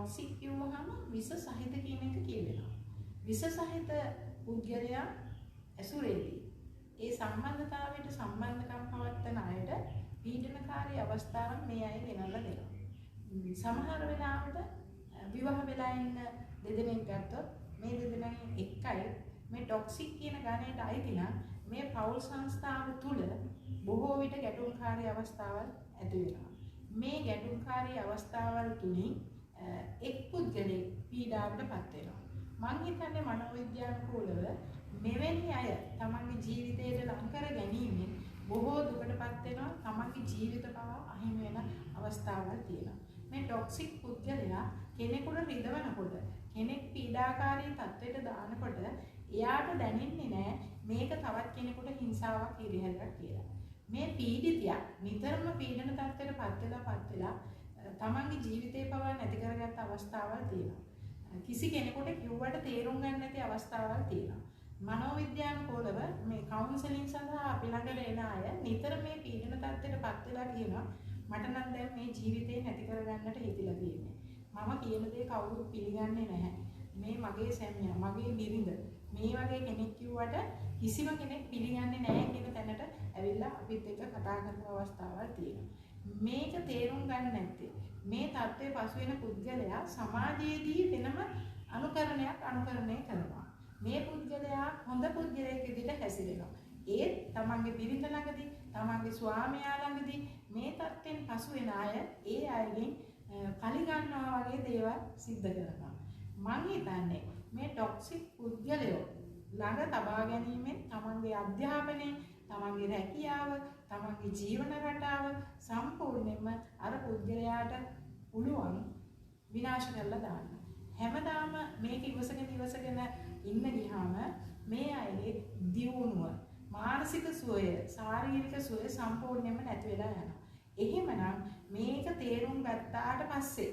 Toxic කියවහම විස සහිත කියන එක කියවෙනවා. විස සහිත පුද්ගලයා ඇසුරේදී ඒ සම්බන්ධතාවයට සම්බන්ධකම් පවත්වන අයට පීඩනකාරී අවස්ථාවන් මේ අය ගෙනල්ලා දෙනවා. සමහර වෙලාවට විවාහ වෙලා ඉන්න දෙදෙනෙක් ගත්තොත් මේ දෙදෙනාගෙන් එකයි මේ ටොක්සික් කියන ගණයට අයිති නම් මේ පෞල් සංස්ථාව තුල බොහෝ විට ගැටුම්කාරී අවස්ථාවල් ඇති වෙනවා. මේ ගැටුම්කාරී අවස්ථාවල් තුලින් එක් පුද්ගලෙක් පීඩාවටපත් වෙනවා. මං හිතන්නේ මනෝවිද්‍යානුකූලව මෙවැනි අය තමන්ගේ ජීවිතයට ලං කර ගැනීමෙන් බොහෝ දුකටපත් වෙනවා. තමන්ගේ ජීවිත පවා අහිමි වෙන අවස්ථාවල් තියෙනවා. මේ ටොක්සික් පුද්ගලයා කෙනෙකුට රිදවනකොට කෙනෙක් පීඩාකාරී තත්ත්වයට දානකොට එයාට දැනෙන්නේ නැහැ මේක තවත් කෙනෙකුට හිංසාවක් ඉරිහැරයක් කියලා. මේ පීඩිතයා නිතරම පීඩන තත්ත්වයටපත් වෙලා තමන්ගේ ජීවිතේ පවා නැති කරගත්ත අවස්ථාවල් තියෙනවා. කිසි කෙනෙකුට කිව්වට තේරුම් ගන්න නැති අවස්ථාවල් තියෙනවා. මනෝවිද්‍යානුකූලව මේ කවුන්සලින් සඳහා අපි ළඟට එන අය නිතර මේ පීඩන තත්ත්වයටපත් වෙලා කියනවා මට නම් දැන් මේ ජීවිතේ නැති කරගන්නට හිතිලා තියෙන්නේ. මම කියන දේ කවුරුත් පිළිගන්නේ නැහැ. මේ මගේ සැමියා, මගේ බිරිඳ මේ වගේ කෙනෙක් කිව්වට කිසිම කෙනෙක් පිළිගන්නේ නැහැ කියන තැනට ඇවිල්ලා අපිත් එක්ක කතා කරන අවස්ථාවල් තියෙනවා. මේක තේරුම් ගන්න නැත්තේ මේ தත්ත්වයේ පසු වෙන පුද්ගලයා සමාජයේදී වෙනම අනුකරණය කරනවා. මේ පුද්ගලයා හොඳ පුද්ගලයෙක් විදිහට හැසිරෙනවා. ඒත් තමන්ගේ බිරිඳ ළඟදී, තමන්ගේ ස්වාමියා ළඟදී මේ தත්ත්වෙන් පසු වෙන අය ඒ අයගෙන් පලි ගන්නවා වගේ දේවල් සිද්ධ කරනවා. මං හිතන්නේ මේ ටොක්සික් පුද්ගලයෝ ළඟ තබා ගැනීමෙන් තමන්ගේ අධ්‍යාපනය, තමන්ගේ රැකියාව, තමන්ගේ ජීවන රටාව සම්පූර්ණයෙන්ම අර පුද්ගලයාට පුළුවන් විනාශ කරලා දාන්න. හැමදාම මේක ඉවසගෙන ඉන්න ගියාම මේ අයගේ දියුණුව, මානසික සුවය, ශාරීරික සුවය සම්පූර්ණයෙන්ම නැති වෙලා යනවා. එහෙමනම් මේක තේරුම් ගත්තාට පස්සේ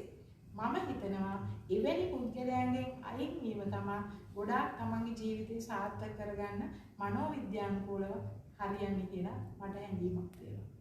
මම හිතනවා එවැනි පුද්ගලයන්ගෙන් අයින් වීම තමයි ගොඩාක් තමන්ගේ ජීවිතේ සාර්ථක කරගන්න මනෝවිද්‍යානුකූලව හරියන්නේ කියලා මට හැඟීමක් තියෙනවා.